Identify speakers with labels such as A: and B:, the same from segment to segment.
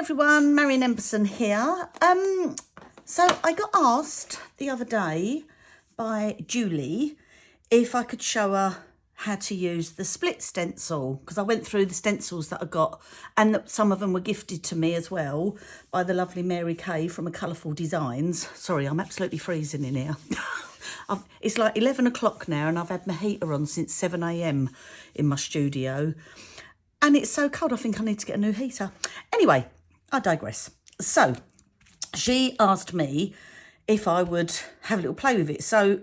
A: everyone, Marion Embossing here. So I got asked the other day by Julie if I could show her how to use the split stencil, because I went through the stencils that I got, and that some of them were gifted to me as well by the lovely Mary Kay from A Colourful Designs. Sorry, I'm absolutely freezing in here. It's like 11 o'clock now and I've had my heater on since 7 a.m. in my studio. And it's so cold, I think I need to get a new heater. Anyway, I digress. So, she asked me if I would have a little play with it. So,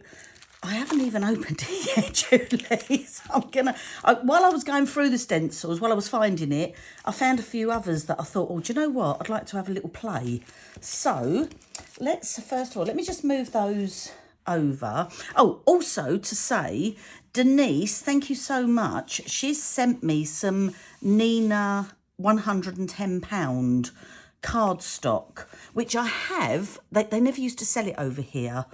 A: I haven't even opened it yet, Julie. So while I was going through the stencils, while I was finding it, I found a few others that I thought, oh, do you know what? I'd like to have a little play. So, first of all, let me just move those over. Oh, also to say, Denise, thank you so much. She's sent me some Nina £110 cardstock, which I have. They never used to sell it over here.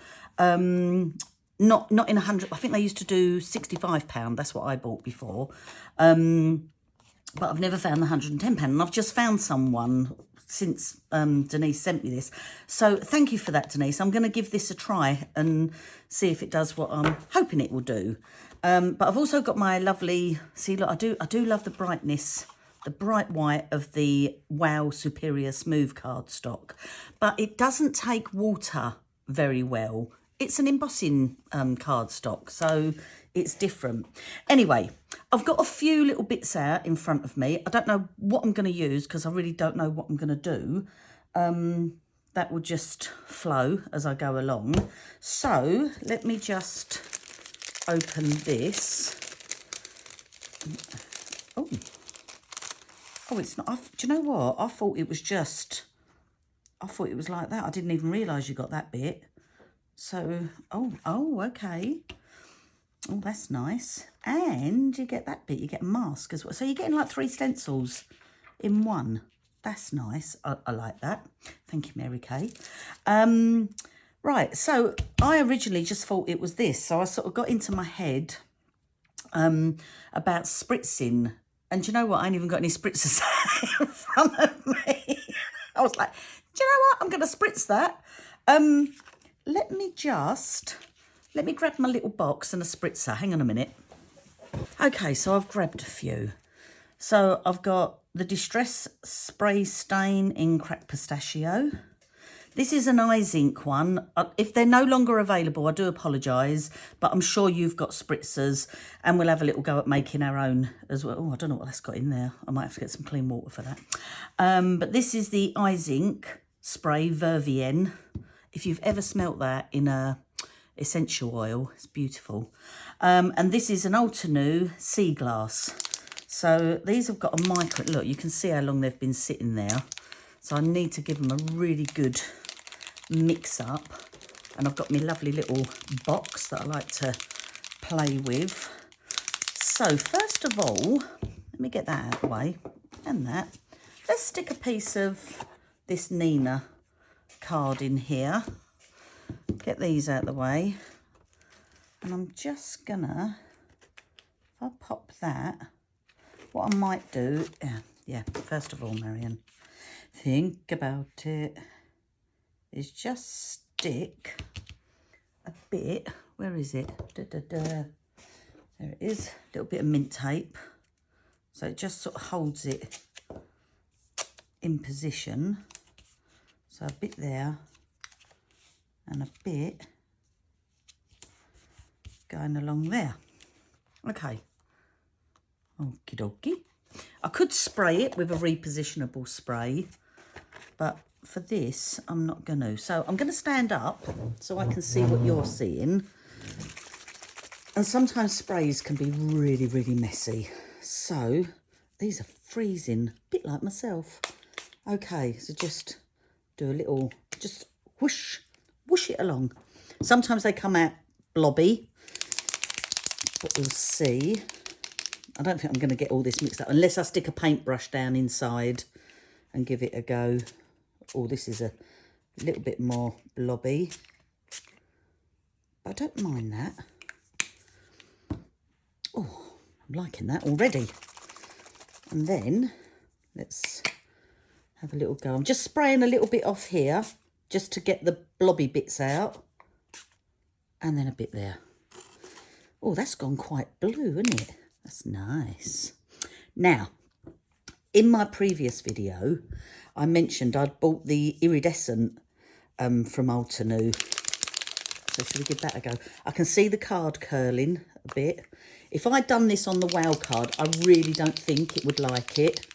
A: Not in 100. I think they used to do £65. That's what I bought before. But I've never found the £110, and I've just found someone since Denise sent me this. So thank you for that, Denise. I'm going to give this a try and see if it does what I'm hoping it will do. But I've also got my lovely, see, look, I do love the brightness, the bright white of the Wow Superior Smooth cardstock, but it doesn't take water very well. It's an embossing cardstock, so it's different. Anyway, I've got a few little bits out in front of me. I don't know what I'm going to use because I really don't know what I'm going to do. That will just flow as I go along. So let me just open this. Oh, it's not. Do you know what? I thought it was like that. I didn't even realise you got that bit. So, oh, okay. Oh, that's nice. And you get that bit, you get a mask as well. So you're getting like 3 stencils in one. That's nice. I like that. Thank you, Mary Kay. Right, so I originally just thought it was this. So I sort of got into my head about spritzing. And do you know what? I ain't even got any spritzers in front of me. I was like, do you know what? I'm going to spritz that. Let me grab my little box and a spritzer. Hang on a minute. Okay, so I've grabbed a few. So I've got the Distress Spray Stain in Cracked Pistachio. This is an Eyes Ink one. If they're no longer available, I do apologise, but I'm sure you've got spritzers, and we'll have a little go at making our own as well. Oh, I don't know what that's got in there. I might have to get some clean water for that. But this is the Eyes Ink Spray Vervienne. If you've ever smelt that in a essential oil, it's beautiful. And this is an Altenew Sea Glass. So these have got a micro, look, you can see how long they've been sitting there. So I need to give them a really good mix up. And I've got my lovely little box that I like to play with. So first of all, let me get that out of the way, and that. Let's stick a piece of this Nina card in here. Get these out of the way. And I'm just gonna, if I pop that, what I might do, yeah, first of all, Marion, think about it, is just stick a bit, where is it? There it is, a little bit of mint tape. So it just sort of holds it in position. So a bit there and a bit going along there. Okay. Okie dokie. I could spray it with a repositionable spray, but for this, I'm not going to. So I'm going to stand up so I can see what you're seeing. And sometimes sprays can be really, really messy. So these are freezing, a bit like myself. Okay, so just do a little, just whoosh it along. Sometimes they come out blobby, but we'll see. I don't think I'm going to get all this mixed up unless I stick a paintbrush down inside and give it a go. Oh, this is a little bit more blobby. I don't mind that. Oh, I'm liking that already. And then let's have a little go. I'm just spraying a little bit off here just to get the blobby bits out. And then a bit there. Oh, that's gone quite blue, isn't it? That's nice. Now, in my previous video, I mentioned I'd bought the iridescent from Altenew. So should we give that a go? I can see the card curling a bit. If I'd done this on the WOW card, I really don't think it would like it.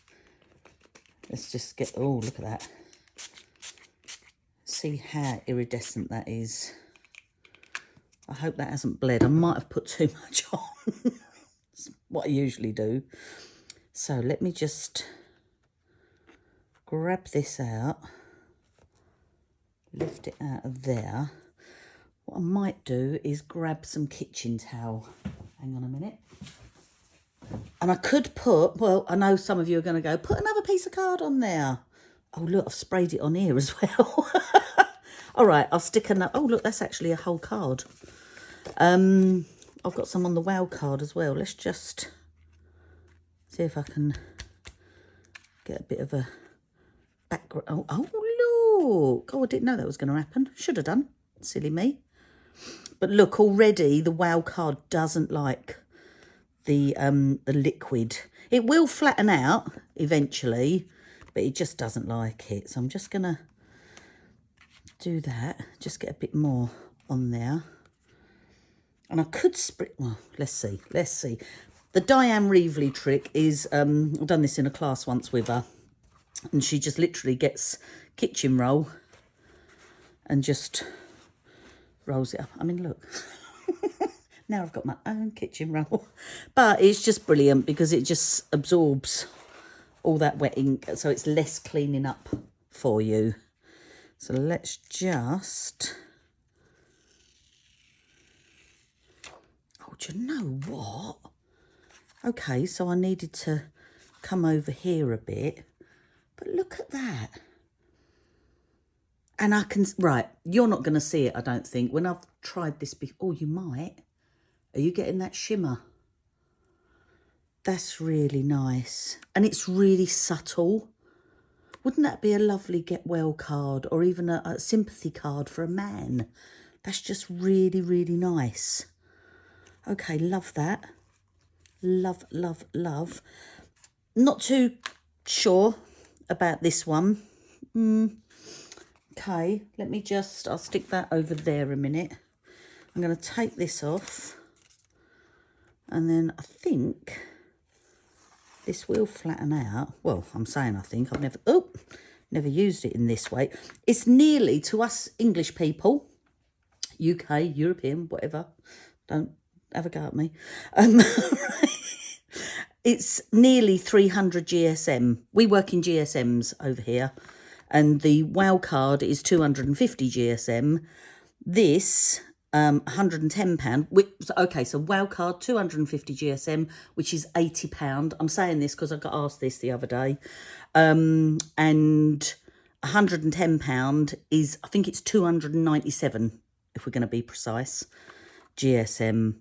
A: Let's just get, oh, look at that. See how iridescent that is. I hope that hasn't bled. I might have put too much on. That's what I usually do. So let me just grab this out. Lift it out of there. What I might do is grab some kitchen towel. Hang on a minute. And I could put, well, I know some of you are going to go, put another piece of card on there. Oh, look, I've sprayed it on here as well. All right, I'll stick another. Oh, look, that's actually a whole card. I've got some on the WOW card as well. Let's just see if I can get a bit of a background. Oh, look. Oh, I didn't know that was going to happen. Should have done. Silly me. But look, already the WOW card doesn't like the liquid. It will flatten out eventually, but it just doesn't like it. So I'm just going to do that. Just get a bit more on there. And I could spray, well, let's see. The Diane Reevely trick is, I've done this in a class once with her, and she just literally gets kitchen roll and just rolls it up. I mean, look, now I've got my own kitchen roll. But it's just brilliant because it just absorbs all that wet ink, so it's less cleaning up for you. So let's just... Do you know what? Okay, so I needed to come over here a bit. But look at that. And I can... Right, you're not going to see it, I don't think. When I've tried this before... Oh, you might. Are you getting that shimmer? That's really nice. And it's really subtle. Wouldn't that be a lovely get well card or even a sympathy card for a man? That's just really, really nice. Okay, love that. Love, love, love. Not too sure about this one. Okay, let me just, I'll stick that over there a minute. I'm going to take this off. And then I think this will flatten out. Well, I'm saying I think. I've never used it in this way. It's nearly, to us English people, UK, European, whatever, don't have a go at me. It's nearly 300 GSM. We work in GSMs over here, and the WOW card is 250 GSM. This, £110. Okay, so WOW card 250 GSM, which is £80. I'm saying this because I got asked this the other day. And £110 is, I think it's 297, if we're going to be precise, GSM.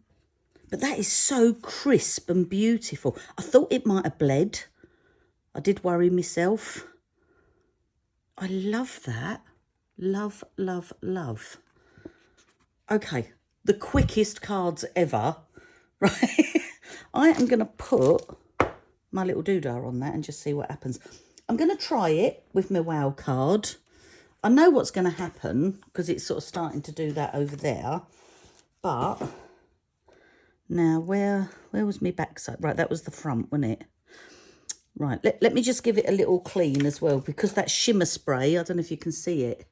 A: But that is so crisp and beautiful. I thought it might have bled. I did worry myself. I love that. Love, love, love. Okay, the quickest cards ever, right? I am going to put my little doodah on that and just see what happens. I'm going to try it with my WOW card. I know what's going to happen because it's sort of starting to do that over there. But... Now, where was my backside? Right, that was the front, wasn't it? Right, let me just give it a little clean as well, because that shimmer spray, I don't know if you can see it.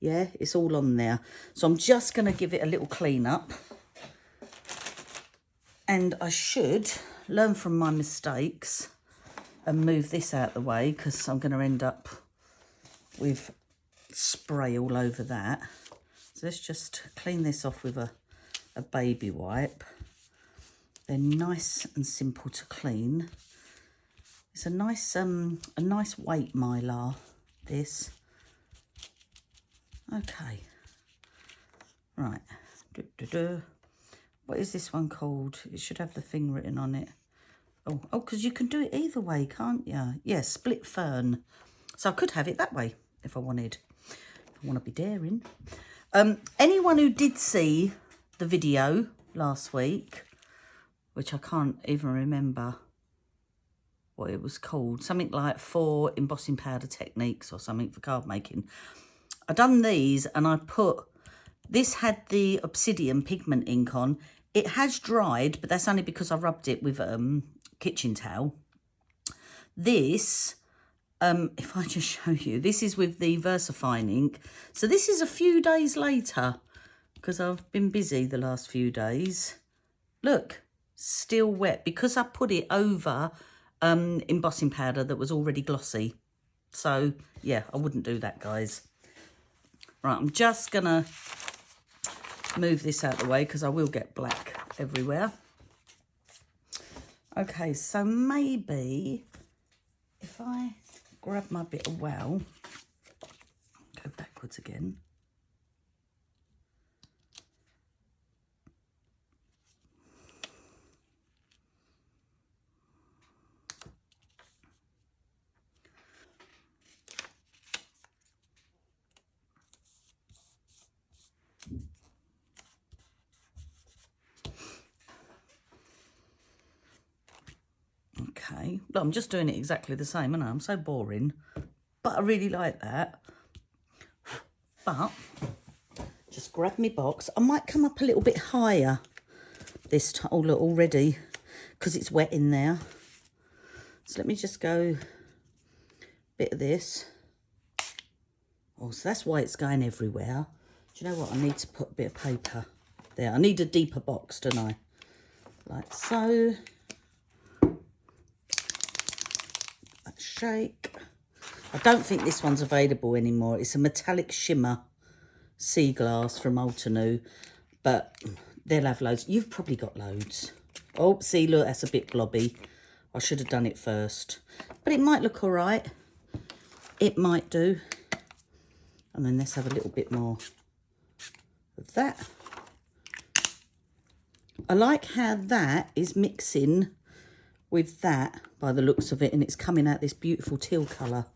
A: Yeah, it's all on there. So I'm just going to give it a little clean up. And I should learn from my mistakes and move this out of the way, because I'm going to end up with spray all over that. So let's just clean this off with a baby wipe. They're nice and simple to clean. It's a nice weight mylar, this. Okay. Right. What is this one called? It should have the thing written on it. Oh, because you can do it either way, can't you? Yeah, split fern. So I could have it that way if I wanted. If I want to be daring. Anyone who did see the video last week, which I can't even remember what it was called, something like 4 embossing powder techniques or something for card making. I done these and I put, this had the obsidian pigment ink on. It has dried, but that's only because I rubbed it with kitchen towel. This, if I just show you, this is with the VersaFine ink. So this is a few days later because I've been busy the last few days. Look, still wet because I put it over embossing powder that was already glossy. So yeah, I wouldn't do that, guys. Right, I'm just gonna move this out of the way because I will get black everywhere. Okay, so maybe if I grab my bit of wow, go backwards again. Okay, look, I'm just doing it exactly the same, and I'm so boring, but I really like that. But just grab my box. I might come up a little bit higher this time. Oh, look, already, because it's wet in there. So let me just go a bit of this. Oh, so that's why it's going everywhere. Do you know what? I need to put a bit of paper there. I need a deeper box, don't I? Like so. Shake. I don't think this one's available anymore. It's a metallic shimmer sea glass from Altenew, but they'll have loads. You've probably got loads. Oh, see, look, that's a bit blobby. I should have done it first, but it might look all right. It might do. And then let's have a little bit more of that. I like how that is mixing with that by the looks of it, and it's coming out this beautiful teal colour,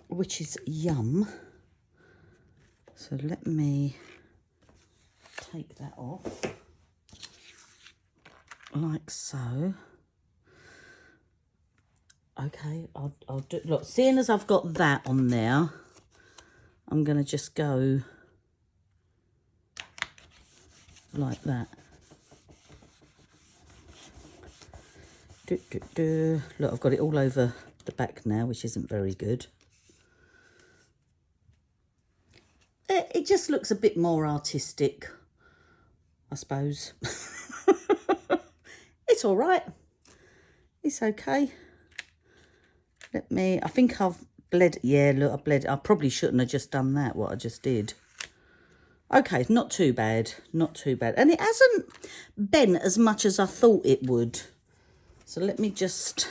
A: which is yum. So let me take that off like so. Okay, I'll do, look, seeing as I've got that on there, I'm going to just go like that. Look, I've got it all over the back now, which isn't very good. It just looks a bit more artistic, I suppose. It's all right. It's okay. Let me, I think I've bled, yeah, look, I bled. I probably shouldn't have just done that, what I just did. Okay, not too bad, not too bad. And it hasn't bent as much as I thought it would. So let me just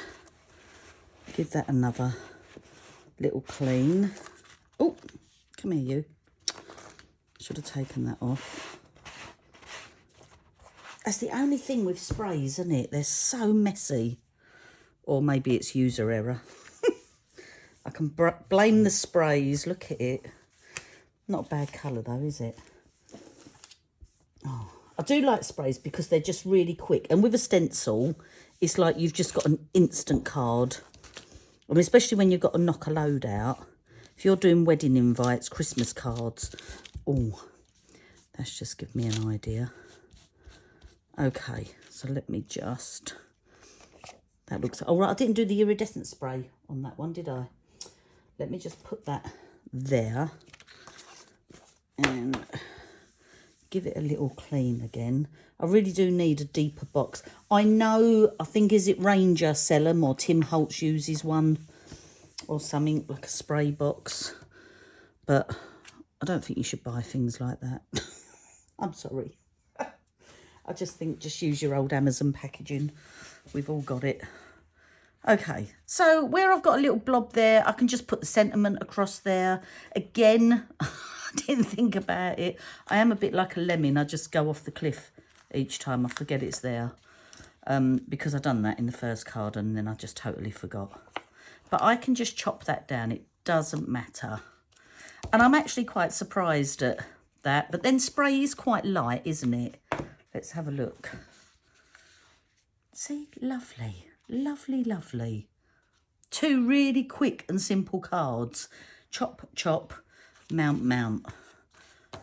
A: give that another little clean. Oh, come here, you. Should have taken that off. That's the only thing with sprays, isn't it? They're so messy. Or maybe it's user error. I can blame the sprays. Look at it. Not a bad colour though, is it? Oh, I do like sprays because they're just really quick. And with a stencil, it's like you've just got an instant card. I mean, especially when you've got to knock a load out. If you're doing wedding invites, Christmas cards. Oh, that's just give me an idea. Okay, so let me just... That looks... All right, I didn't do the iridescent spray on that one, did I? Let me just put that there. And give it a little clean again. I really do need a deeper box. I know, I think, is it Ranger sell them, or Tim Holtz uses one or something, like a spray box. But I don't think you should buy things like that. I'm sorry. I just think just use your old Amazon packaging. We've all got it. Okay, so where I've got a little blob there, I can just put the sentiment across there. Again, I didn't think about it. I am a bit like a lemming. I just go off the cliff each time. I forget it's there. Because I've done that in the first card and then I just totally forgot. but I can just chop that down. It doesn't matter. And I'm actually quite surprised at that. But then spray is quite light, isn't it? Let's have a look. See, lovely, lovely, lovely. 2 really quick and simple cards. Chop, chop, mount, mount.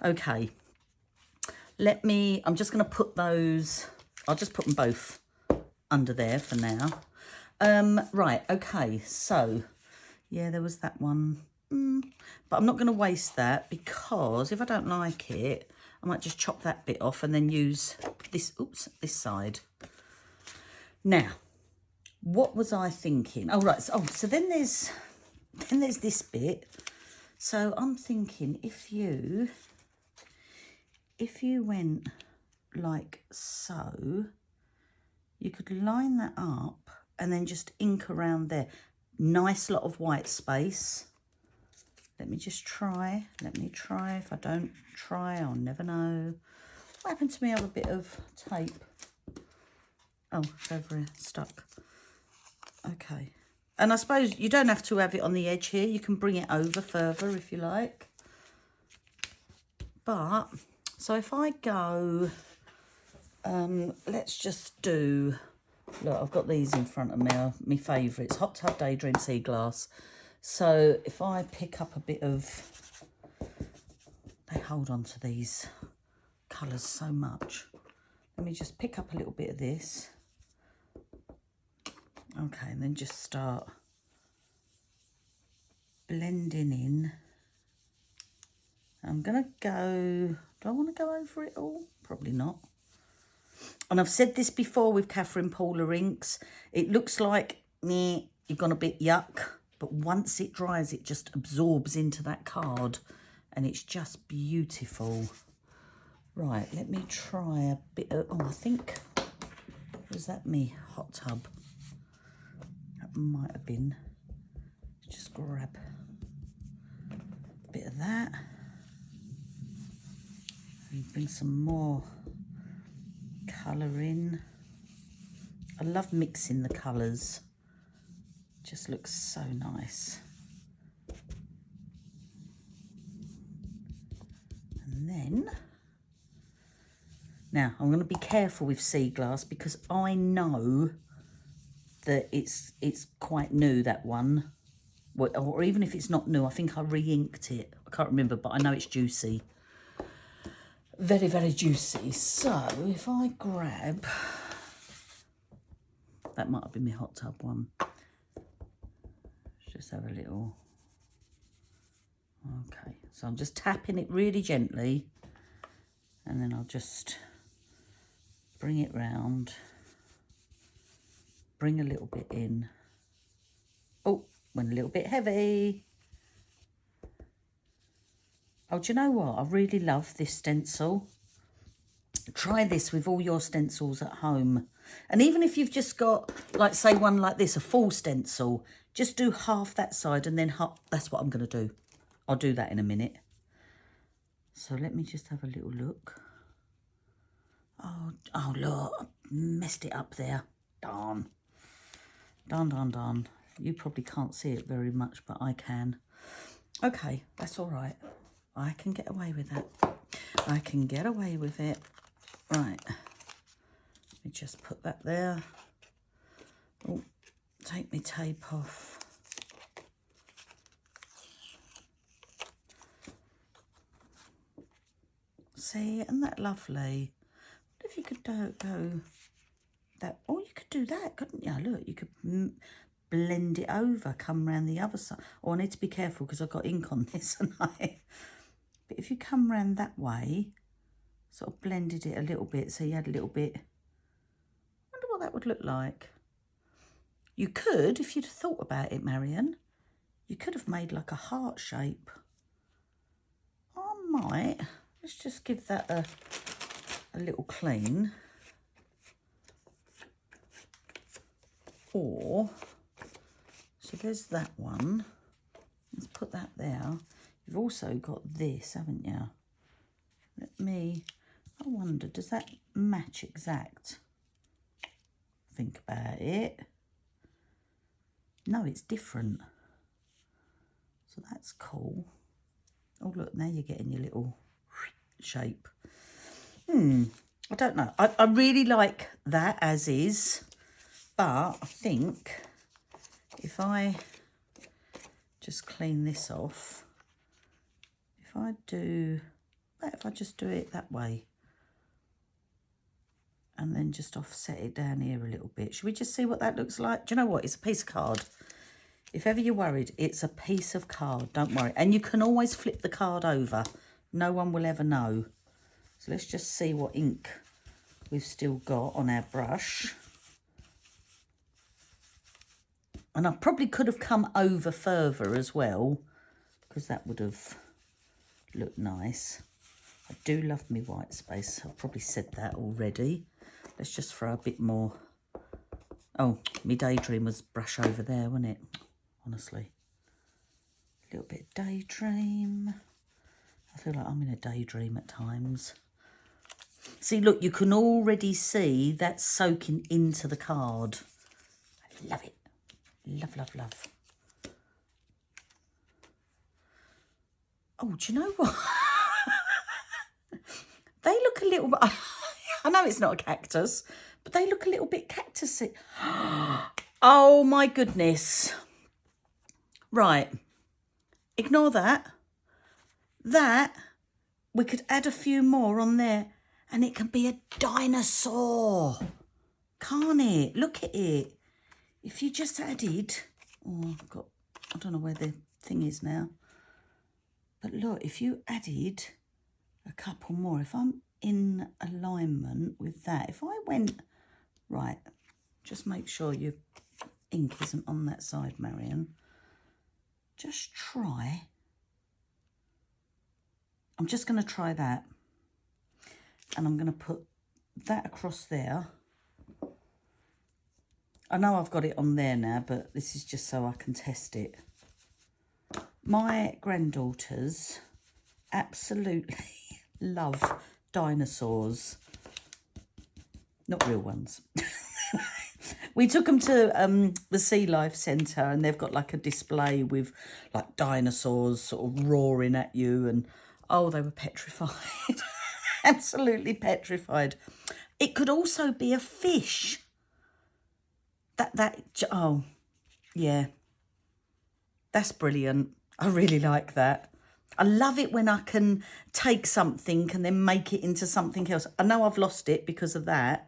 A: Okay. I'm just going to put those, I'll just put them both under there for now. Right, okay, so, yeah, there was that one. But I'm not going to waste that because if I don't like it, I might just chop that bit off and then use this, this side. Now, what was I thinking? Oh, right, so then there's this bit. So I'm thinking if you went like so, you could line that up and then just ink around there. Nice lot of white space. Let me just try. Let me try. If I don't try, I'll never know. What happened to me? I have a bit of tape. Oh, it's over here, stuck. Okay. And I suppose you don't have to have it on the edge here. You can bring it over further if you like. But, so if I go, let's just do, look, I've got these in front of me, my favourites, Hot Tub Daydream Sea Glass. So if I pick up a bit of, they hold on to these colours so much. Let me just pick up a little bit of this. Okay, and then just start blending in. I'm going to go, do I want to go over it all? Probably not. And I've said this before with Catherine Paula inks. It looks like, meh, you've gone a bit yuck. But once it dries, it just absorbs into that card. And it's just beautiful. Right, let me try a bit of, oh, I think, was that me? Hot tub. That might have been. Just grab a bit of that. And bring some more colour in. I love mixing the colours. Just looks so nice. And then, now I'm going to be careful with sea glass because I know that it's quite new, that one. Or even if it's not new, I think I re-inked it. I can't remember, but I know it's juicy. Very, very juicy. So if I grab, that might have been my hot tub one. Let's just have a little. Okay, so I'm just tapping it really gently, and then I'll just bring it round, bring a little bit in. Oh, went a little bit heavy. Oh, do you know what? I really love this stencil. Try this with all your stencils at home. And even if you've just got, like, say, one like this, a full stencil, just do half that side and then half. That's what I'm going to do. I'll do that in a minute. So let me just have a little look. Oh, look, I messed it up there. Darn. Darn, darn, darn. You probably can't see it very much, but I can. Okay, that's all right. I can get away with that. I can get away with it. Right. Let me just put that there. Oh, take my tape off. See, isn't that lovely? What if you could go that? Oh, you could do that, couldn't you? Look, you could blend it over, come round the other side. Oh, I need to be careful because I've got ink on this, and But if you come round that way, sort of blended it a little bit, so you had a little bit. I wonder what that would look like. You could, if you'd thought about it, Marion, you could have made like a heart shape. I might. Let's just give that a little clean. Or, so there's that one. Let's put that there. You've also got this, haven't you? I wonder, does that match exact? Think about it. No, it's different. So that's cool. Oh, look, now you're getting your little shape. I don't know. I really like that as is, but I think if I just clean this off, if I just do it that way and then just offset it down here a little bit. Should we just see what that looks like? Do you know what? It's a piece of card. If ever you're worried, it's a piece of card. Don't worry. And you can always flip the card over. No one will ever know. So let's just see what ink we've still got on our brush. And I probably could have come over further as well, because that would have looked nice. I do love me white space. I've probably said that already. Let's just throw a bit more. Oh, me Daydream was brush over there, wasn't it? Honestly. A little bit of Daydream. I feel like I'm in a daydream at times. See, look, you can already see that soaking into the card. I love it. Love, love, love. Oh, do you know what? They look a little bit... I know it's not a cactus, but they look a little bit cactusy. Oh, my goodness. Right. Ignore that. That, we could add a few more on there and it can be a dinosaur. Can't it? Look at it. If you just added... Oh, I don't know where the thing is now. But look, if you added a couple more, if I'm in alignment with that, if I went... Right, just make sure your ink isn't on that side, Marion. Just try... I'm just going to try that. And I'm going to put that across there. I know I've got it on there now, but this is just so I can test it. My granddaughters absolutely love dinosaurs. Not real ones. We took them to the Sea Life Centre and they've got like a display with like dinosaurs sort of roaring at you and oh, they were petrified. Absolutely petrified. It could also be a fish. Oh, yeah. That's brilliant. I really like that. I love it when I can take something and then make it into something else. I know I've lost it because of that,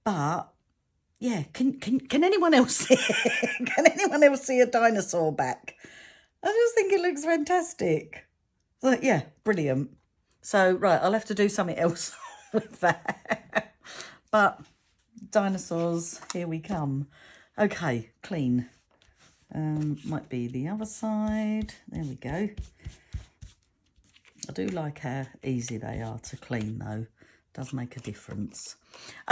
A: but yeah, can anyone else see it? Can anyone else see a dinosaur back? I just think it looks fantastic. So, yeah, brilliant. So, right, I'll have to do something else with that. But dinosaurs, here we come. Okay, clean. Might be the other side. There we go. I do like how easy they are to clean, though. Does make a difference.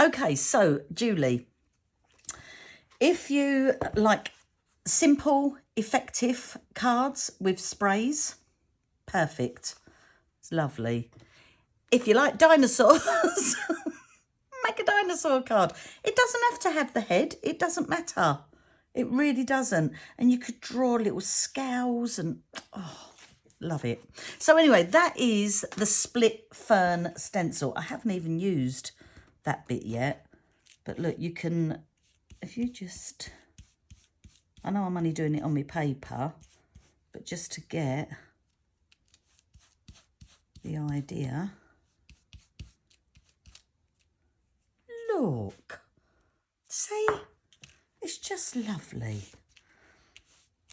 A: Okay, so, Julie, if you like simple, effective cards with sprays, perfect. It's lovely. If you like dinosaurs, make a dinosaur card. It doesn't have to have the head. It doesn't matter. It really doesn't. And you could draw little scales and, oh, love it. So anyway, that is the split fern stencil. I haven't even used that bit yet. But look, you can, if you just, I know I'm only doing it on my paper, but just to get the idea. Look, see, it's just lovely.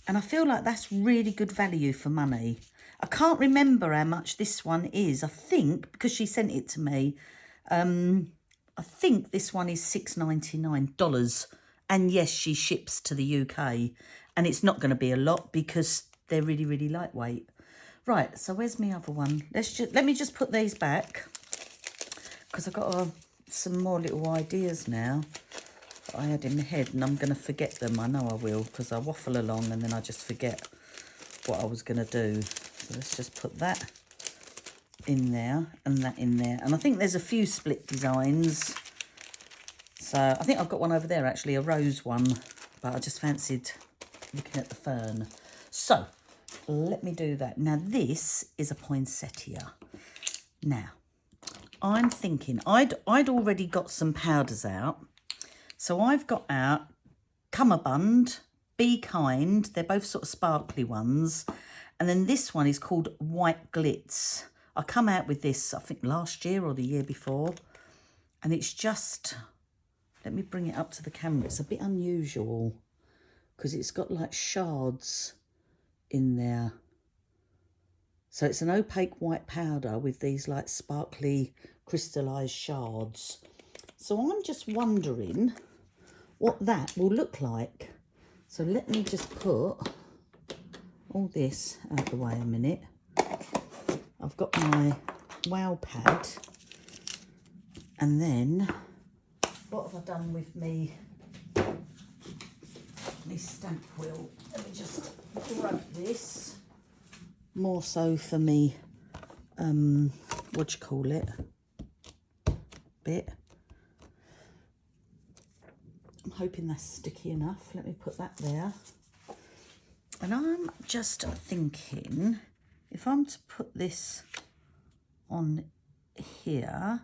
A: And I feel like that's really good value for money. I can't remember how much this one is. I think, because she sent it to me, I think this one is $6.99. And yes, she ships to the UK. And it's not going to be a lot because they're really, really lightweight. Right, so where's my other one? Let me just put these back because I've got some more little ideas now that I had in my head and I'm going to forget them. I know I will because I waffle along and then I just forget what I was going to do. So let's just put that in there and that in there. And I think there's a few split designs. So I think I've got one over there actually, a rose one, but I just fancied looking at the Fern. So let me do that. Now this is a Poinsettia. Now I'm thinking I'd already got some powders out. So I've got out Cummerbund, Be Kind. They're both sort of sparkly ones. And then this one is called White Glitz. I come out with this, I think last year or the year before. And it's just, let me bring it up to the camera. It's a bit unusual because it's got like shards in there. So it's an opaque white powder with these like sparkly crystallized shards. So I'm just wondering what that will look like. So let me just put all this out the way a minute. I've got my wow pad, and then what have I done with me stamp wheel? Let me just grab this, more so for me what do you call it, bit. I'm hoping that's sticky enough. Let me put that there. And I'm just thinking, if I'm to put this on here,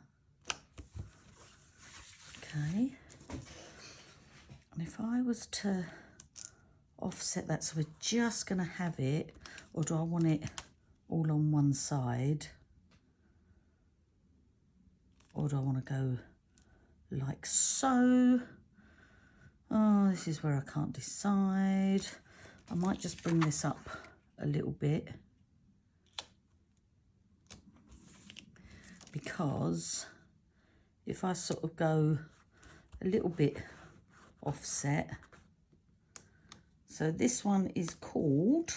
A: okay, and if I was to offset that, so we're just going to have it, or do I want it all on one side, or do I want to go like so? Oh, this is where I can't decide. I might just bring this up a little bit, because if I sort of go a little bit offset, so this one is called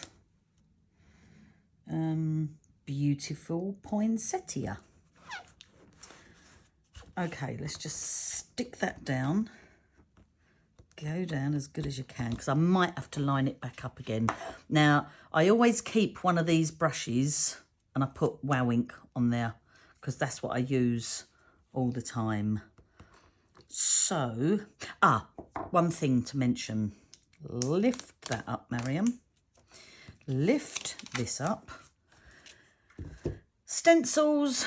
A: Beautiful Poinsettia. Okay, let's just stick that down. Go down as good as you can, because I might have to line it back up again. Now, I always keep one of these brushes and I put Wow Ink on there, because that's what I use all the time. So, one thing to mention. Lift that up, Mariam. Lift this up. Stencils,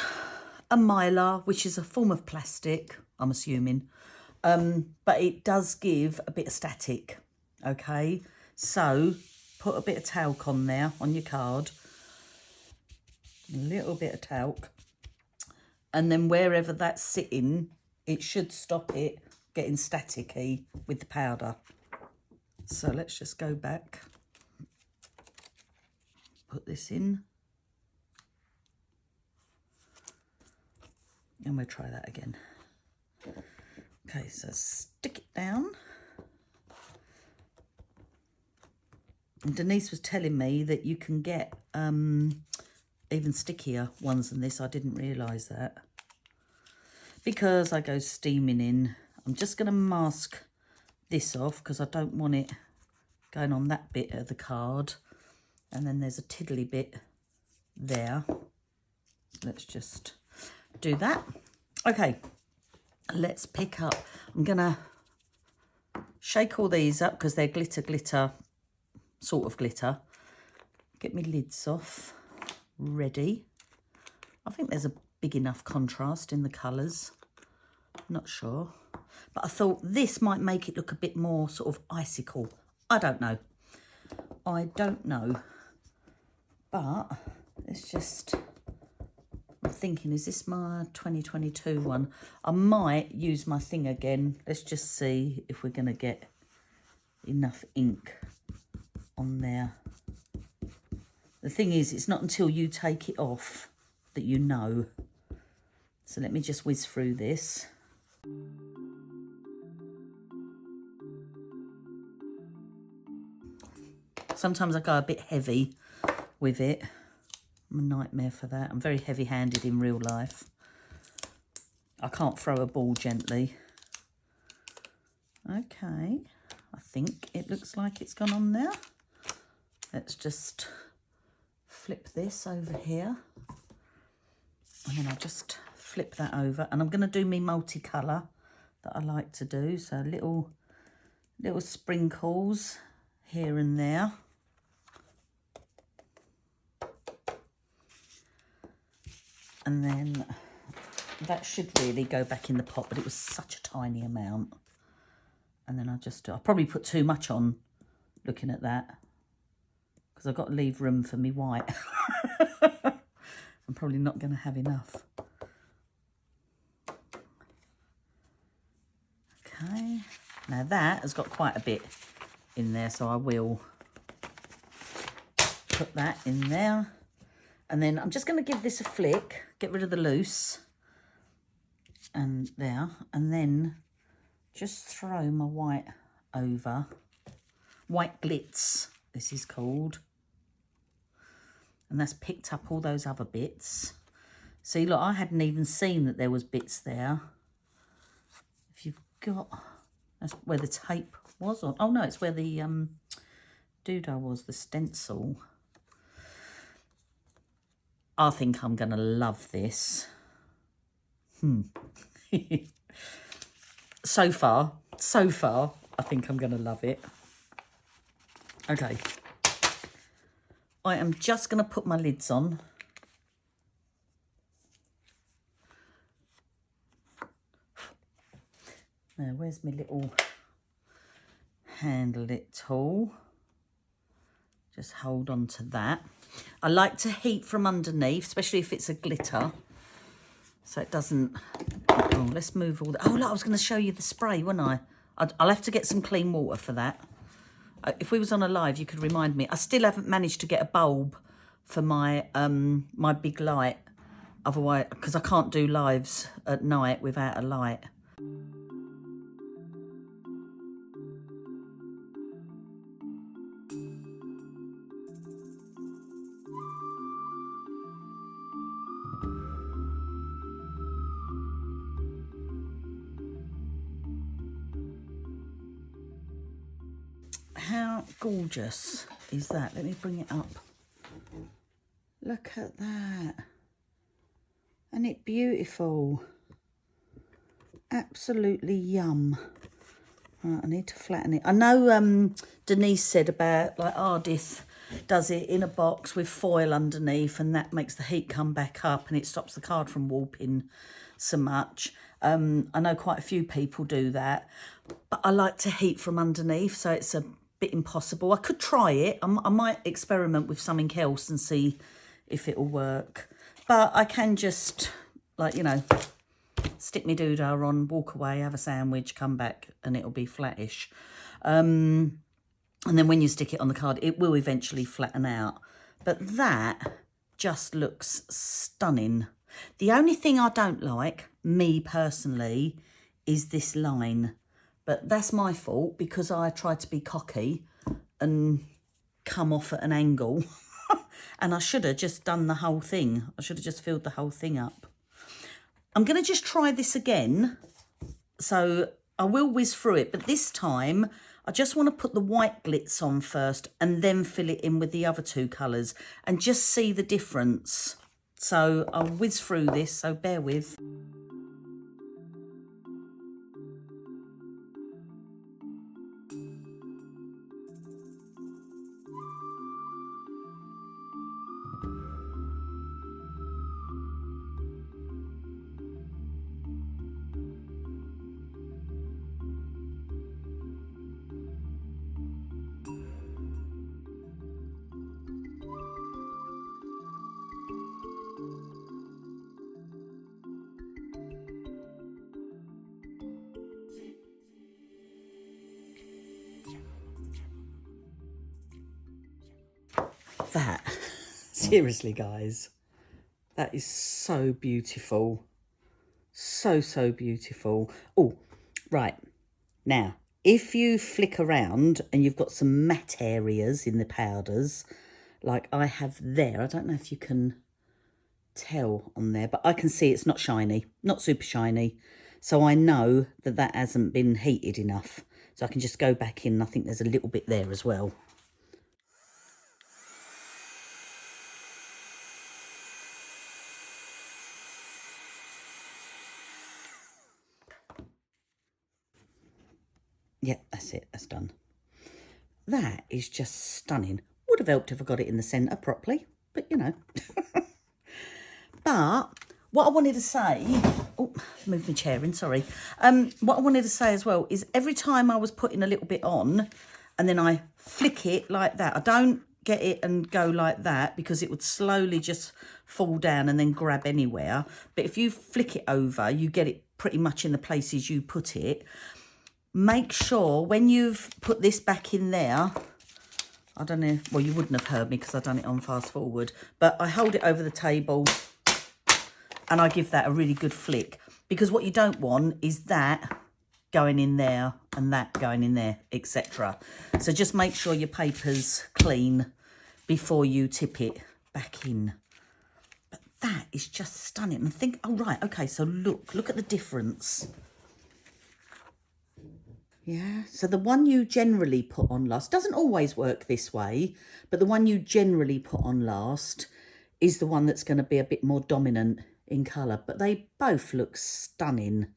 A: a mylar, which is a form of plastic, I'm assuming. But it does give a bit of static, okay? So put a bit of talc on there, on your card. A little bit of talc. And then wherever that's sitting, it should stop it getting staticky with the powder. So let's just go back. Put this in. And we'll try that again. Okay, so stick it down. And Denise was telling me that you can get even stickier ones than this. I didn't realise that. Because I go steaming in, I'm just going to mask this off, because I don't want it going on that bit of the card. And then there's a tiddly bit there. Let's just do that. Okay. Let's pick up, I'm gonna shake all these up because they're glitter, sort of glitter. Get my lids off, ready. I think there's a big enough contrast in the colours, not sure. But I thought this might make it look a bit more sort of icicle. I don't know, but it's just, I'm thinking, is this my 2022 one? I might use my thing again. Let's just see if we're going to get enough ink on there. The thing is, it's not until you take it off that you know. So let me just whiz through this. Sometimes I go a bit heavy with it. I'm a nightmare for that. I'm very heavy-handed in real life. I can't throw a ball gently. Okay, I think it looks like it's gone on there. Let's just flip this over here. And then I'll just flip that over. And I'm going to do me multicolour that I like to do. So little sprinkles here and there. And then that should really go back in the pot, but it was such a tiny amount. And then I'll probably put too much on looking at that, because I've got to leave room for me white. I'm probably not going to have enough. Okay, now that has got quite a bit in there, so I will put that in there. And then I'm just going to give this a flick, get rid of the loose, and there, and then just throw my white over. White Glitz, this is called. And that's picked up all those other bits. See, look, I hadn't even seen that there was bits there. If you've got, that's where the tape was. Or, oh no, it's where the doodah was, the stencil. I think I'm going to love this. So far, I think I'm going to love it. Okay. I am just going to put my lids on. Now, where's my little handle it tool? Just hold on to that. I like to heat from underneath, especially if it's a glitter, so it doesn't... Oh, let's move all that. Oh, look, I was going to show you the spray, wasn't I? I'll have to get some clean water for that. If we was on a live, you could remind me. I still haven't managed to get a bulb for my my big light. Otherwise, because I can't do lives at night without a light. How gorgeous is that? Let me bring it up. Look at that. Isn't it beautiful? Absolutely yum. Right, I need to flatten it. I know Denise said about, like, Ardith does it in a box with foil underneath, and that makes the heat come back up and it stops the card from warping so much. I know quite a few people do that, but I like to heat from underneath, so it's a bit impossible. I could try it. I might experiment with something else and see if it'll work. But I can just, like, you know, stick my doodah on, walk away, have a sandwich, come back, and it'll be flattish. And then when you stick it on the card, it will eventually flatten out. But that just looks stunning. The only thing I don't like, me personally, is this line. But that's my fault, because I tried to be cocky and come off at an angle. And I should have just done the whole thing. I should have just filled the whole thing up. I'm going to just try this again. So I will whiz through it, but this time I just want to put the white glitz on first and then fill it in with the other two colours and just see the difference. So I'll whiz through this, so bear with. That, seriously guys, that is so beautiful. So beautiful. Oh, right. Now, if you flick around and you've got some matte areas in the powders, like I have there, I don't know if you can tell on there, but I can see it's not shiny, not super shiny. So I know that that hasn't been heated enough. So I can just go back in. I think there's a little bit there as well. Yeah, that's it. That's done. that is just stunning. Would have helped if I got it in the centre properly, but you know. But what I wanted to say, oh, move my chair in, sorry. What I wanted to say as well is every time I was putting a little bit on and then I flick it like that, I don't get it and go like that because it would slowly just fall down and then grab anywhere. But if you flick it over, you get it pretty much in the places you put it. Make sure when you've put this back in there, I don't know, well, you wouldn't have heard me because I've done it on fast forward, but I hold it over the table and I give that a really good flick, because what you don't want is that going in there and that going in there, etc. So just make sure your paper's clean before you tip it back in. But that is just stunning. And think, oh, right, okay, so look at the difference. Yeah, so the one you generally put on last doesn't always work this way, but the one you generally put on last is the one that's going to be a bit more dominant in colour. But they both look stunning.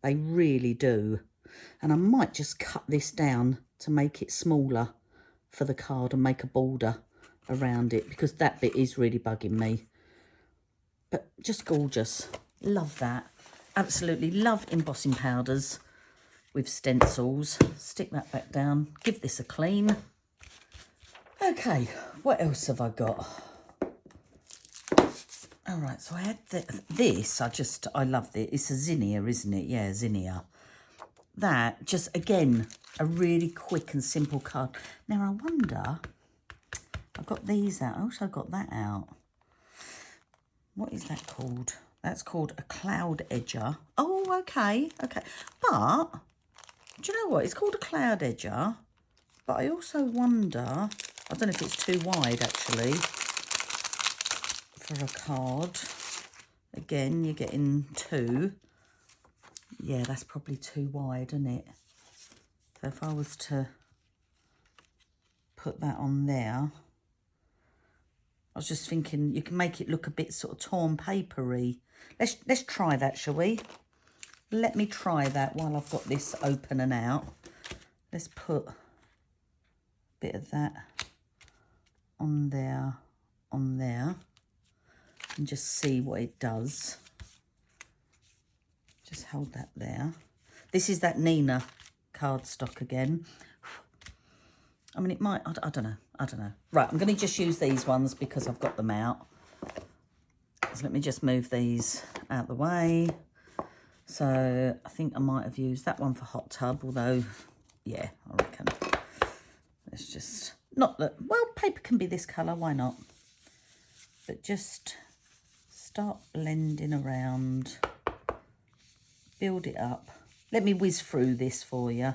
A: They really do. And I might just cut this down to make it smaller for the card and make a border around it, because that bit is really bugging me. But just gorgeous. Love that. Absolutely love embossing powders with stencils. Stick that back down. Give this a clean. Okay, what else have I got? All right, so I had this. I love this. It's a Zinnia, isn't it? Yeah, Zinnia. That, just again, a really quick and simple card. Now, I wonder, I've got these out. I also got that out. What is that called? That's called a cloud edger. Oh, okay, okay. But, do you know what? It's called a cloud edger. But I also wonder, I don't know if it's too wide, actually, for a card. Again, you're getting 2. Yeah, that's probably too wide, isn't it? So if I was to put that on there, I was just thinking you can make it look a bit sort of torn papery. Let's try that, shall we? Let me try that while I've got this open and out. Let's put a bit of that on there, and just see what it does. Just hold that there. This is that Nina cardstock again. I mean, it might, I don't know. Right, I'm going to just use these ones because I've got them out. So let me just move these out the way. So I think I might have used that one for hot tub, although, yeah, I reckon. Let's just, not that, well, paper can be this colour, why not? But just start blending around. Build it up. Let me whiz through this for you.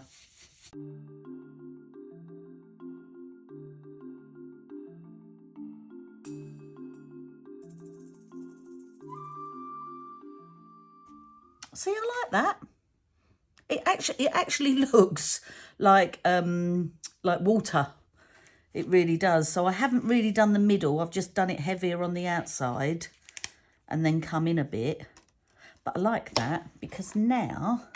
A: See, I like that. It actually looks like water. It really does. So I haven't really done the middle. I've just done it heavier on the outside and then come in a bit. But I like that because now,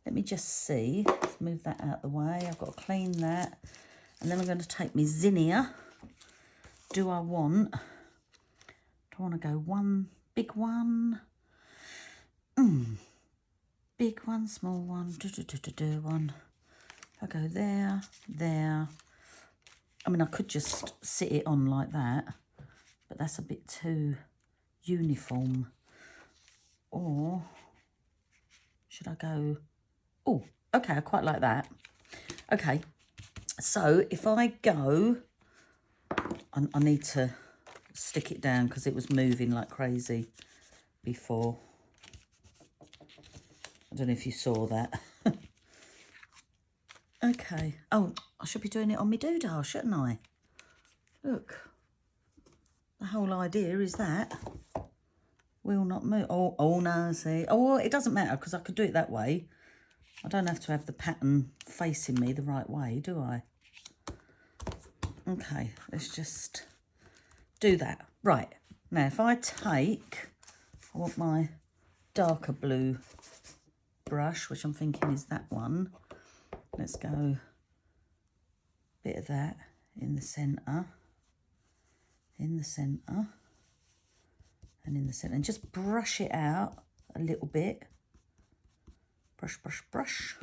A: let me just see. Let's move that out the way. I've got to clean that. And then I'm going to take my Zinnia. Do I want to go one big one? Big one, small one, one. If I go there, there. I mean, I could just sit it on like that, but that's a bit too uniform. Or should I go, oh, okay, I quite like that. Okay, so if I go, I need to stick it down because it was moving like crazy before. I don't know if you saw that. Okay. Oh, I should be doing it on my doodah, shouldn't I? Look. The whole idea is that will not move. Oh no, see. Oh, it doesn't matter because I could do it that way. I don't have to have the pattern facing me the right way, do I? Okay, let's just do that. Right. Now, if I take, I want my darker blue brush, which I'm thinking is that one. Let's go a bit of that in the centre, and in the centre, and just brush it out a little bit. Brush, brush, brush.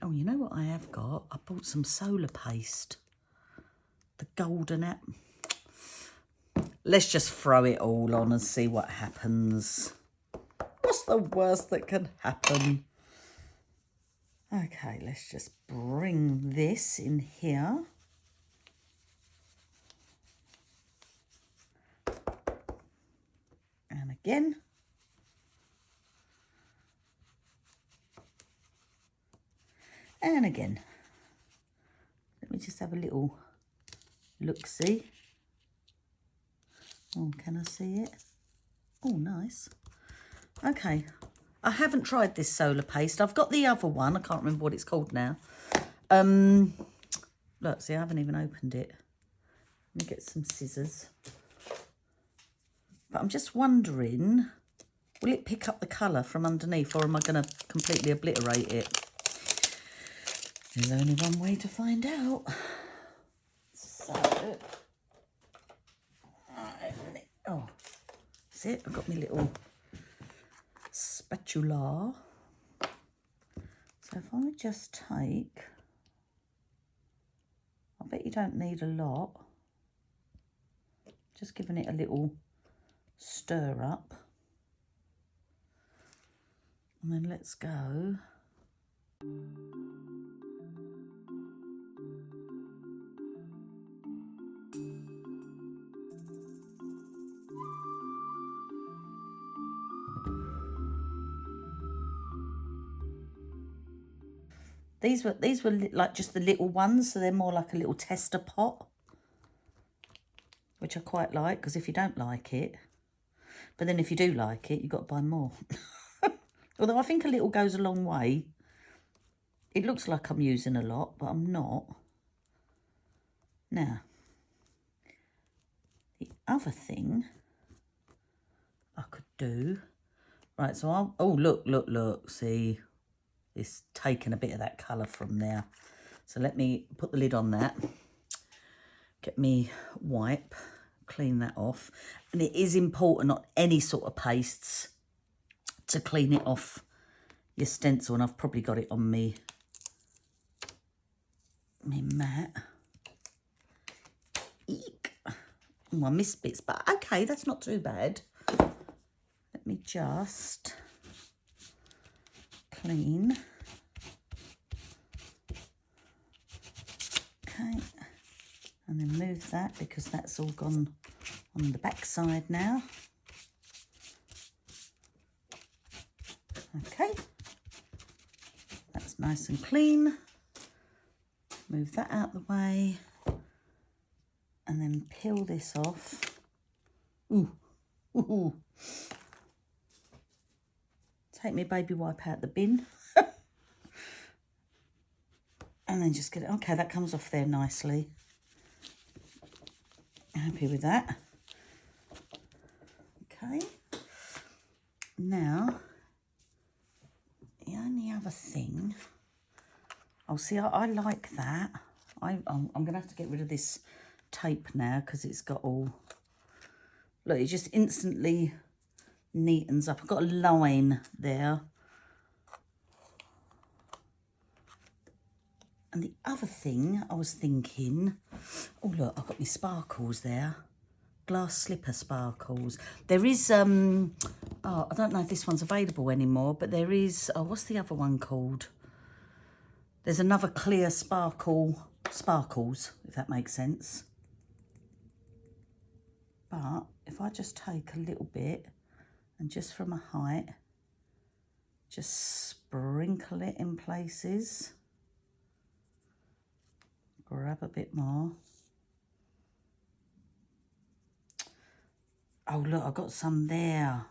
A: Oh, you know what I have got? I bought some solar paste. The golden app. Let's just throw it all on and see what happens. What's the worst that can happen? Okay, let's just bring this in here. And again. And again. Let me just have a little look-see. Oh, can I see it? Oh, nice. Okay. I haven't tried this solar paste. I've got the other one. I can't remember what it's called now. Look, see, I haven't even opened it. Let me get some scissors. But I'm just wondering, will it pick up the colour from underneath, or am I going to completely obliterate it? There's only one way to find out. So, oh, that's it. I've got my little spatula. So if I just take, I bet you don't need a lot. Just giving it a little stir up. And then let's go. These were like just the little ones, so they're more like a little tester pot, which I quite like, because if you don't like it, but then if you do like it, you've got to buy more. Although I think a little goes a long way. It looks like I'm using a lot, but I'm not. Now, the other thing I could do, right, so I'll, oh, look, see, it's taken a bit of that colour from there. So let me put the lid on that, get me wipe, clean that off. And it is important on any sort of pastes to clean it off your stencil, and I've probably got it on me mat. Eek. Oh, I missed bits, but okay, that's not too bad. Let me just clean. Okay, and then move that, because that's all gone on the back side now. Okay, that's nice and clean. Move that out the way, and then peel this off. Ooh, ooh. Take my baby wipe out the bin. And then just get it, okay, that comes off there nicely. Happy with that. Okay. Now, the only other thing, oh, see, I like that. I'm going to have to get rid of this tape now, because it's got all, look, it just instantly neatens up. I've got a line there. And the other thing I was thinking, oh look, I've got my sparkles there. Glass slipper sparkles. There is, oh, I don't know if this one's available anymore, but there is, oh, what's the other one called? There's another clear sparkles, if that makes sense. But if I just take a little bit and just from a height, just sprinkle it in places. Grab a bit more. Oh look, I got some there.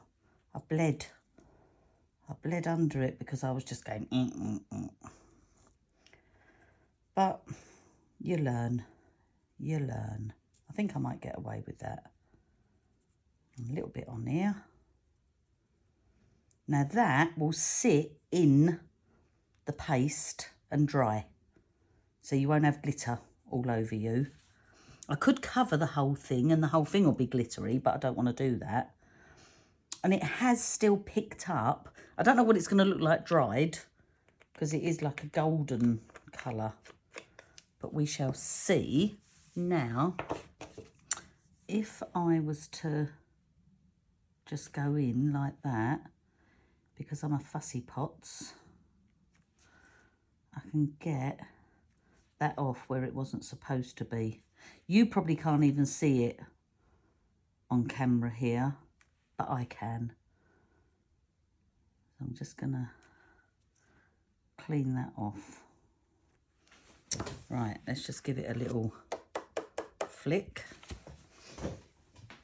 A: I bled under it because I was just going But you learn. I think I might get away with that. A little bit on here. Now that will sit in the paste and dry. so you won't have glitter all over you. I could cover the whole thing and the whole thing will be glittery, but I don't want to do that. And it has still picked up. I don't know what it's going to look like dried, because it is like a golden colour. But we shall see. Now, if I was to just go in like that, because I'm a fussy pots, I can get that off where it wasn't supposed to be. You probably can't even see it on camera here, but I can. So I'm just gonna clean that off. Right, let's just give it a little flick.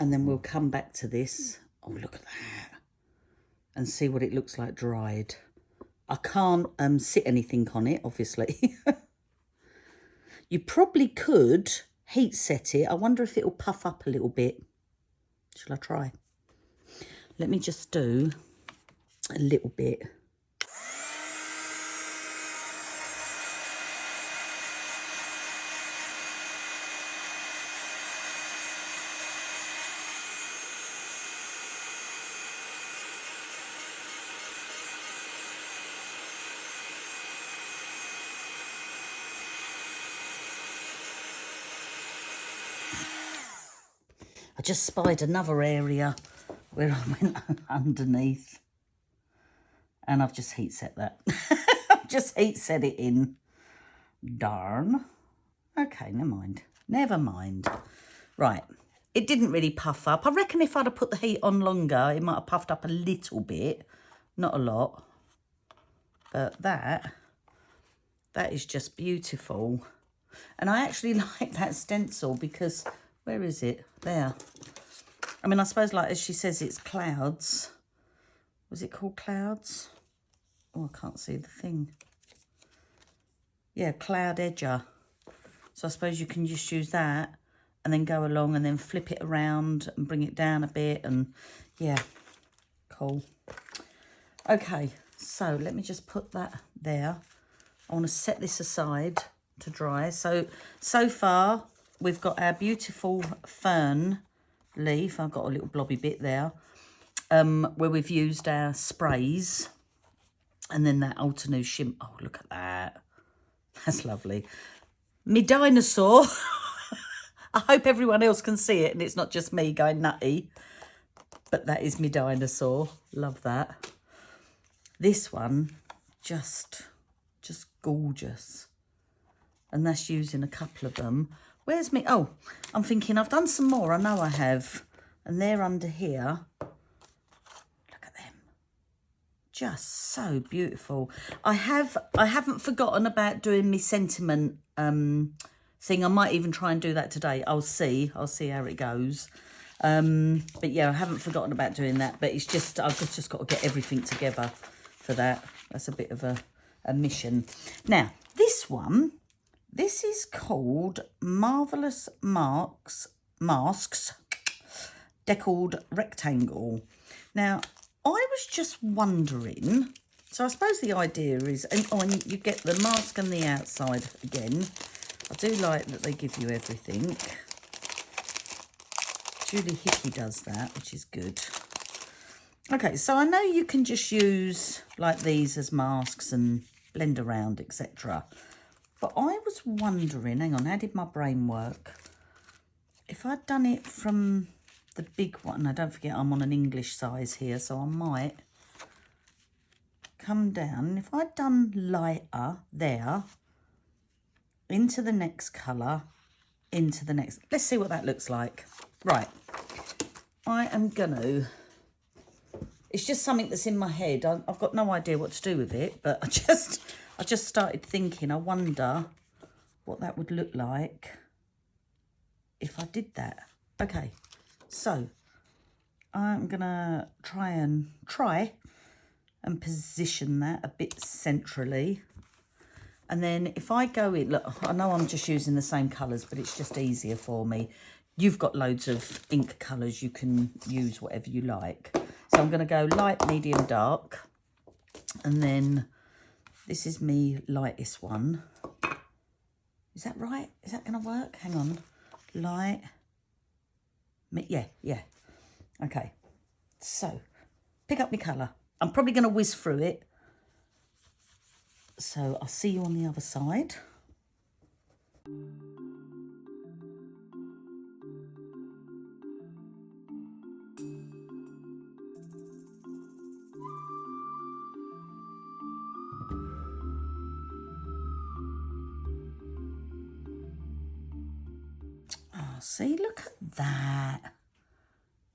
A: And then we'll come back to this. Oh, look at that. And see what it looks like dried. I can't sit anything on it, obviously. You probably could heat set it. I wonder if it'll puff up a little bit. Shall I try? Let me just do a little bit. I just spied another area where I went underneath, and I've just heat set that. I've just heat set it in. Darn. Okay, never mind. Never mind. Right, it didn't really puff up. I reckon if I'd have put the heat on longer, it might have puffed up a little bit. Not a lot. But that is just beautiful. And I actually like that stencil because, where is it? There. I mean, I suppose, like, as she says, it's clouds. Was it called clouds? Oh, I can't see the thing. Yeah, cloud edger. So I suppose you can just use that and then go along and then flip it around and bring it down a bit. And, yeah, cool. Okay, so let me just put that there. I want to set this aside to dry. So far, we've got our beautiful fern leaf. I've got a little blobby bit there where we've used our sprays, and then that Altenew shimmer. Oh, look at that. That's lovely. Me dinosaur. I hope everyone else can see it and it's not just me going nutty, but that is me dinosaur. Love that. This one, just gorgeous. And that's using a couple of them. Where's me? Oh, I'm thinking I've done some more. I know I have. And they're under here. Look at them. Just so beautiful. I haven't forgotten about doing my sentiment thing. I might even try and do that today. I'll see how it goes. But yeah, I haven't forgotten about doing that. But it's just, I've just got to get everything together for that. That's a bit of a mission. Now, this one. This is called Marvellous Masks Deckled Rectangle. Now, I was just wondering, so I suppose the idea is, and you get the mask on the outside again. I do like that they give you everything. Julie Hickey does that, which is good. Okay, so I know you can just use like these as masks and blend around, etc. But I was wondering, hang on, how did my brain work? If I'd done it from the big one, now don't forget I'm on an English size here, so I might come down. If I'd done lighter there, into the next colour, into the next, let's see what that looks like. Right, I am gonna, it's just something that's in my head. I've got no idea what to do with it, but I just started thinking, I wonder what that would look like if I did that. Okay, so I'm gonna try and position that a bit centrally. And then if I go in, look, I know I'm just using the same colours, but it's just easier for me. You've got loads of ink colours, you can use whatever you like. So I'm gonna go light, medium, dark, and then this is me lightest one. Is that right? Is that going to work? Hang on. Light. Yeah. Okay. So, pick up my colour. I'm probably going to whiz through it. So, I'll see you on the other side. Oh, see, look at that.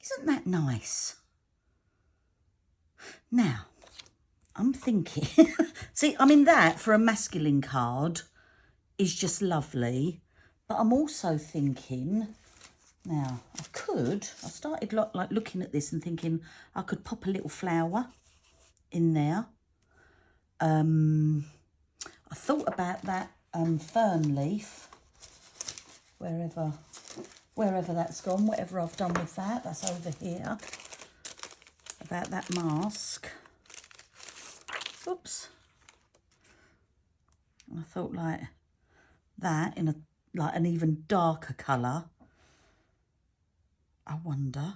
A: Isn't that nice? Now, I'm thinking, see, I mean, that for a masculine card is just lovely. But I'm also thinking, now, I started like looking at this and thinking I could pop a little flower in there. I thought about that fern leaf, wherever that's gone, whatever I've done with that, that's over here. About that mask. Oops. I thought like that in an even darker colour. I wonder.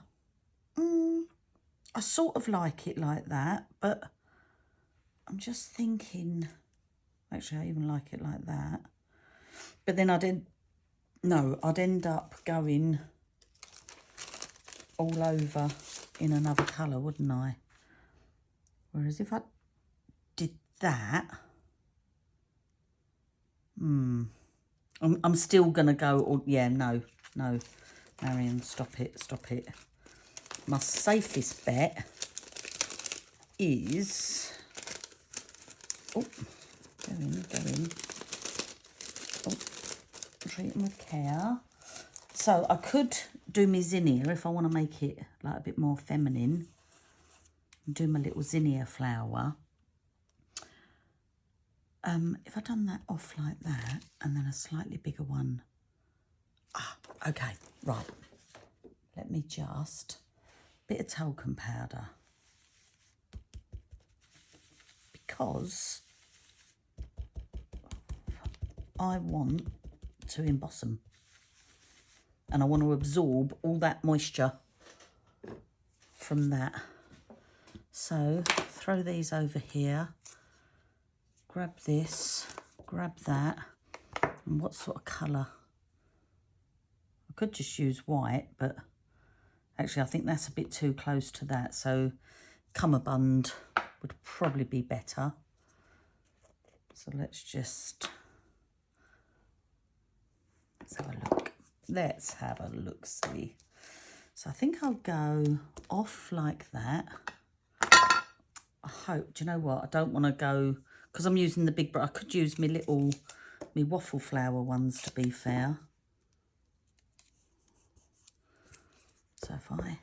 A: I sort of like it like that, but I'm just thinking, actually I even like it like that. But then I'd end up going all over in another colour, wouldn't I? Whereas if I did that, I'm still going to go, yeah, no, Marion, stop it. My safest bet is, go in. Oh, treat them with care. So I could do my Zinnia if I want to make it like a bit more feminine. Do my little Zinnia flower. If I'd done that off like that and then a slightly bigger one. Okay, right. Let me just, bit of talcum powder. Because I want to emboss them. And I want to absorb all that moisture from that. So throw these over here. Grab this, grab that. And what sort of colour? I could just use white, but actually I think that's a bit too close to that. So Cummerbund would probably be better. So let's have a look. Let's have a look, see. So I think I'll go off like that. I hope, do you know what? I don't want to go, because I'm using the big brush. I could use me waffle flower ones, to be fair. So if I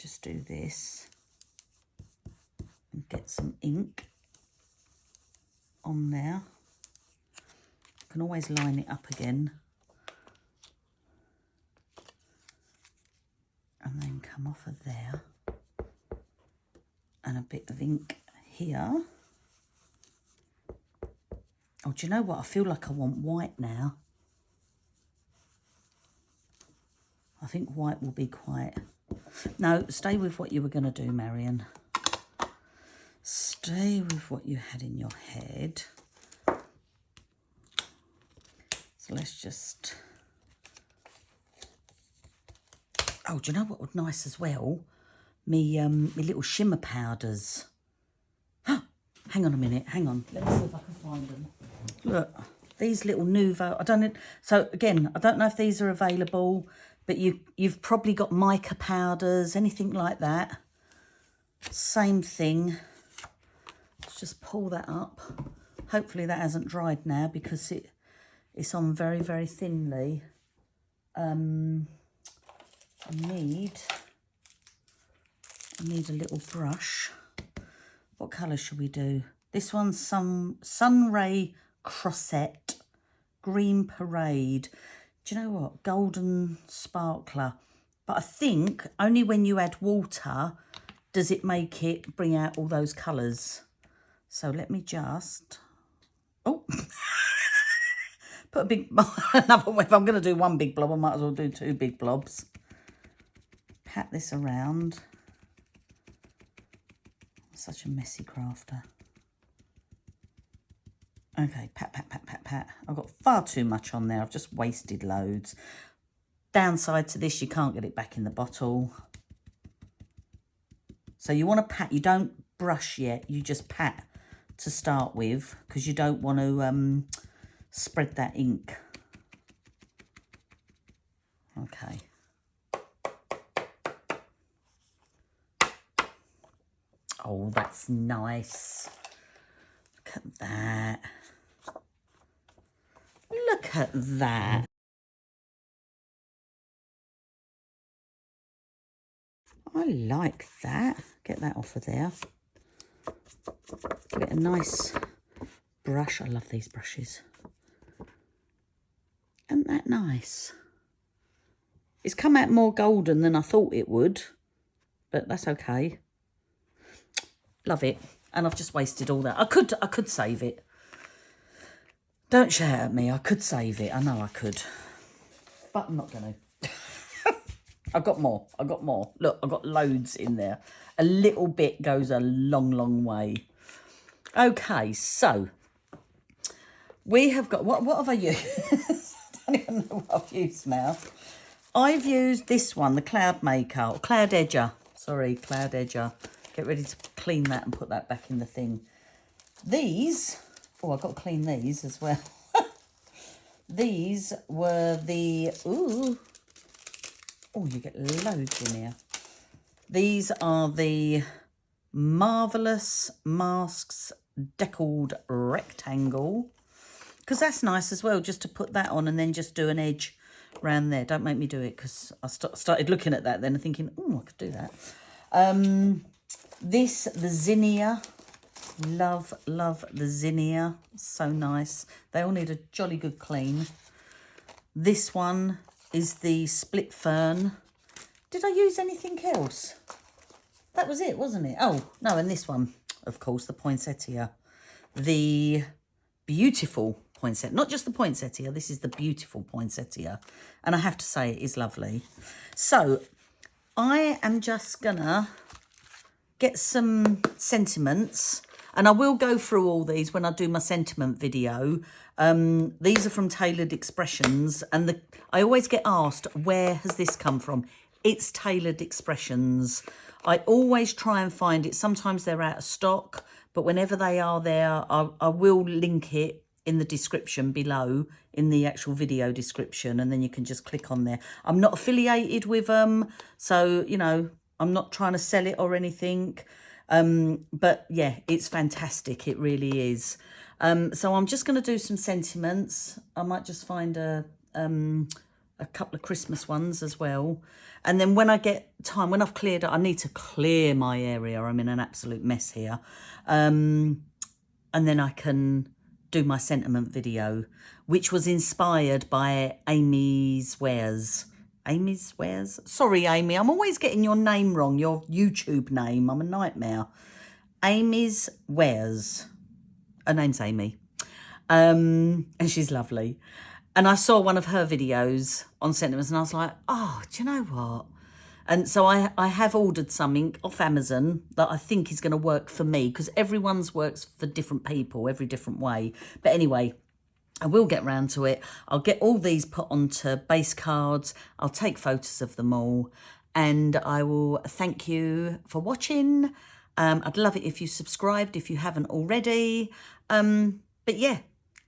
A: just do this and get some ink on there. I can always line it up again. And then come off of there. And a bit of ink here. Oh, do you know what? I feel like I want white now. I think white will be quite... No, stay with what you were going to do, Marion. Stay with what you had in your head. So let's just... Oh, do you know what would be nice as well? Me little shimmer powders. Hang on a minute, hang on. Let me see if I can find them. Look, these little Nuvo, I don't know. So again, I don't know if these are available, but you've probably got mica powders, anything like that. Same thing. Let's just pull that up. Hopefully that hasn't dried now because it's on very, very thinly. I need a little brush. What colour should we do? This one's Sunray Crosset, Green Parade. Do you know what? Golden Sparkler. But I think only when you add water does it bring out all those colours. So let me just... Oh, put a big, another one. If I'm going to do one big blob, I might as well do 2 big blobs. Pat this around. Such a messy crafter. Okay, pat, pat, pat, pat, pat. I've got far too much on there. I've just wasted loads. Downside to this, you can't get it back in the bottle. So you want to pat. You don't brush yet. You just pat to start with, because you don't want to spread that ink. Okay. Oh, that's nice. Look at that. Look at that. I like that. Get that off of there. Give it a nice brush. I love these brushes. Isn't that nice? It's come out more golden than I thought it would, but that's okay. Love it. And I've just wasted all that. I could save it. Don't shout at me. I could save it. I know I could. But I'm not going to. I've got more. I've got more. Look, I've got loads in there. A little bit goes a long, long way. Okay, so we have got... What have I used? I don't even know what I've used now. I've used this one, the Cloud Maker, or Cloud Edger. Sorry, Cloud Edger. Get ready to clean that and put that back in the thing. These... Oh, I've got to clean these as well. These were the... Ooh. Oh, you get loads in here. These are the Marvellous Masks Deckled Rectangle. Because that's nice as well, just to put that on and then just do an edge around there. Don't make me do it, because I started looking at that then and thinking, oh, I could do that. This, the Zinnia. Love, love the Zinnia. So nice. They all need a jolly good clean. This one is the Split Fern. Did I use anything else? That was it, wasn't it? Oh, no, and this one, of course, the Poinsettia. The beautiful Poinsettia. Not just the Poinsettia, this is the beautiful Poinsettia. And I have to say, it is lovely. So, I am just gonna get some sentiments. And I will go through all these when I do my sentiment video. These are from Tailored Expressions. And I always get asked, where has this come from? It's Tailored Expressions. I always try and find it. Sometimes they're out of stock. But whenever they are there, I will link it in the description below, in the actual video description. And then you can just click on there. I'm not affiliated with them. So, you know, I'm not trying to sell it or anything. But yeah, it's fantastic. It really is. So I'm just going to do some sentiments. I might just find a couple of Christmas ones as well. And then when I get time, when I've cleared it, I need to clear my area. I'm in an absolute mess here. And then I can do my sentiment video, which was inspired by Amy's Wares. Amy's Wares? Sorry, Amy, I'm always getting your name wrong, your YouTube name. I'm a nightmare. Amy's Wares. Her name's Amy. And she's lovely. And I saw one of her videos on sentiments and I was like, oh, do you know what? And so I have ordered something off Amazon that I think is going to work for me, because everyone's works for different people, every different way. But anyway, I will get round to it. I'll get all these put onto base cards. I'll take photos of them all. And I will thank you for watching. I'd love it if you subscribed, if you haven't already. But yeah,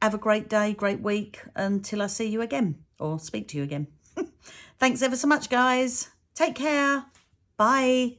A: have a great day, great week, until I see you again, or speak to you again. Thanks ever so much, guys. Take care. Bye.